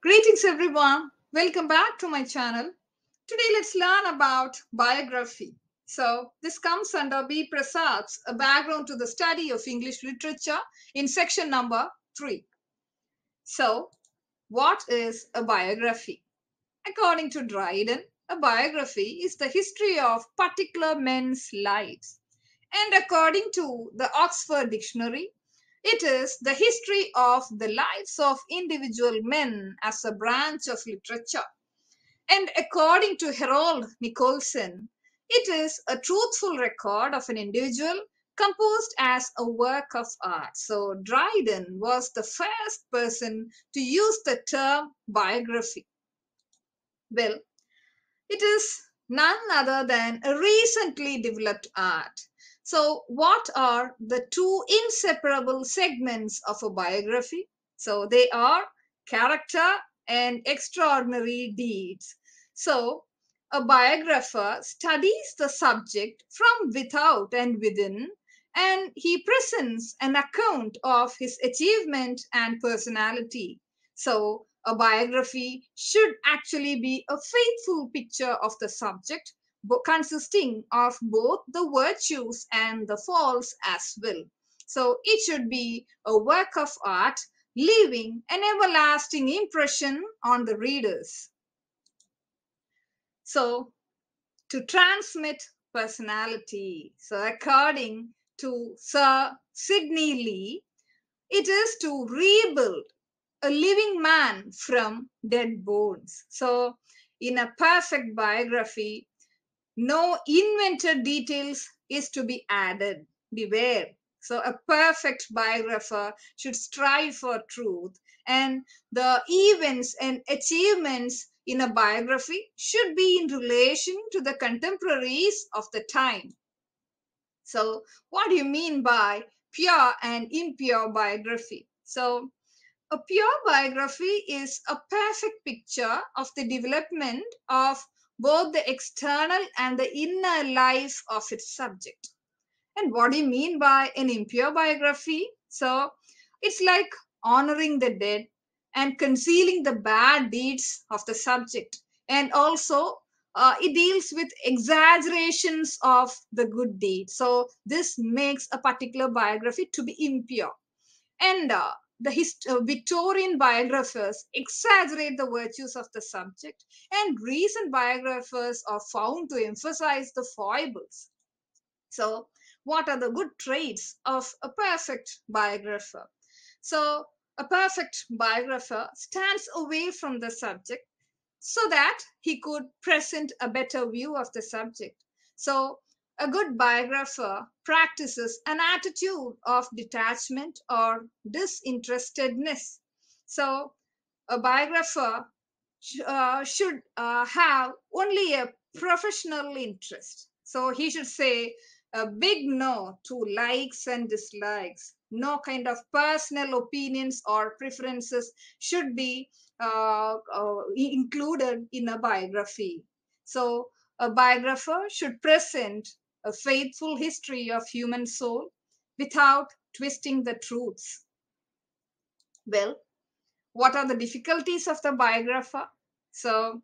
Greetings everyone, welcome back to my channel. Today let's learn about biography. So this comes under B. Prasad's A Background to the Study of English Literature in section number 3. So what is a biography? According to Dryden, a biography is the history of particular men's lives. And according to the Oxford Dictionary, it is the history of the lives of individual men as a branch of literature. And according to Harold Nicolson, it is a truthful record of an individual composed as a work of art. So Dryden was the first person to use the term biography. Well, it is none other than a recently developed art. So, what are the two inseparable segments of a biography? So, they are character and extraordinary deeds. So, a biographer studies the subject from without and within, and he presents an account of his achievement and personality. So, a biography should actually be a faithful picture of the subject, consisting of both the virtues and the faults as well. So it should be a work of art, leaving an everlasting impression on the readers. So to transmit personality. So according to Sir Sidney Lee, it is to rebuild a living man from dead bones. So, in a perfect biography, no invented details is to be added. Beware. So, a perfect biographer should strive for truth, and the events and achievements in a biography should be in relation to the contemporaries of the time. So, what do you mean by pure and impure biography? So, a pure biography is a perfect picture of the development of both the external and the inner life of its subject. And what do you mean by an impure biography? So, it's like honoring the dead and concealing the bad deeds of the subject. And also, it deals with exaggerations of the good deeds. So, this makes a particular biography to be impure. And the Victorian biographers exaggerate the virtues of the subject, and recent biographers are found to emphasize the foibles. So, what are the good traits of a perfect biographer? So, a perfect biographer stands away from the subject so that he could present a better view of the subject. So, a good biographer practices an attitude of detachment or disinterestedness. So, a biographer should have only a professional interest. So, he should say a big no to likes and dislikes. No kind of personal opinions or preferences should be included in a biography. So, a biographer should present a faithful history of human soul without twisting the truths. Well, what are the difficulties of the biographer? So,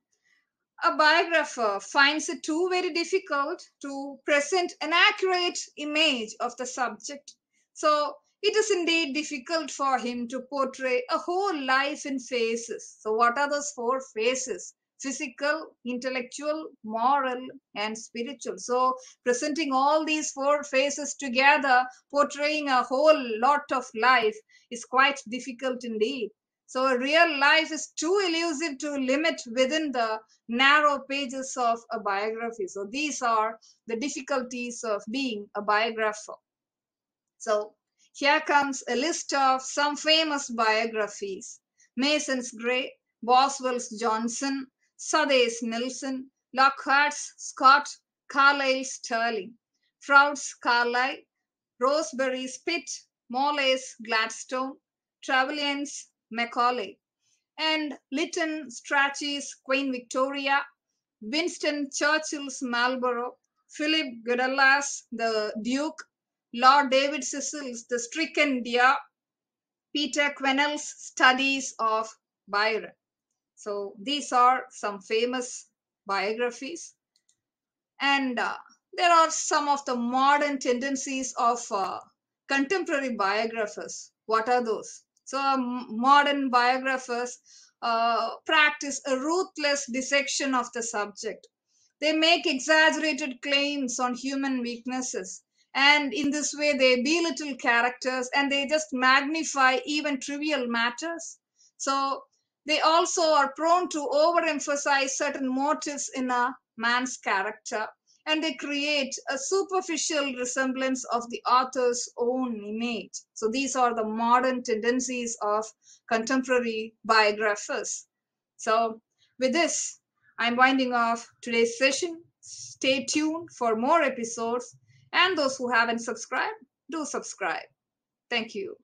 a biographer finds it too very difficult to present an accurate image of the subject. So, it is indeed difficult for him to portray a whole life in phases. So, what are those 4 phases? Physical, intellectual, moral, and spiritual. So, presenting all these 4 phases together, portraying a whole lot of life is quite difficult indeed. So, a real life is too elusive to limit within the narrow pages of a biography. So, these are the difficulties of being a biographer. So, here comes a list of some famous biographies: Mason's Gray, Boswell's Johnson, Southey's Nelson, Lockhart's Scott, Carlyle's Sterling, Froude's Carlyle, Rosebery's Pitt, Morley's Gladstone, Trevelyan's Macaulay, and Lytton Strachey's Queen Victoria, Winston Churchill's Marlborough, Philip Guedella's The Duke, Lord David Cecil's The Stricken Deer, Peter Quennell's studies of Byron. So these are some famous biographies. And there are some of the modern tendencies of contemporary biographers. What are those? So, modern biographers practice a ruthless dissection of the subject. They make exaggerated claims on human weaknesses. And in this way, they belittle characters and they just magnify even trivial matters. So, they also are prone to overemphasize certain motives in a man's character, and they create a superficial resemblance of the author's own image. So these are the modern tendencies of contemporary biographers. So with this, I'm winding off today's session. Stay tuned for more episodes, and those who haven't subscribed, do subscribe. Thank you.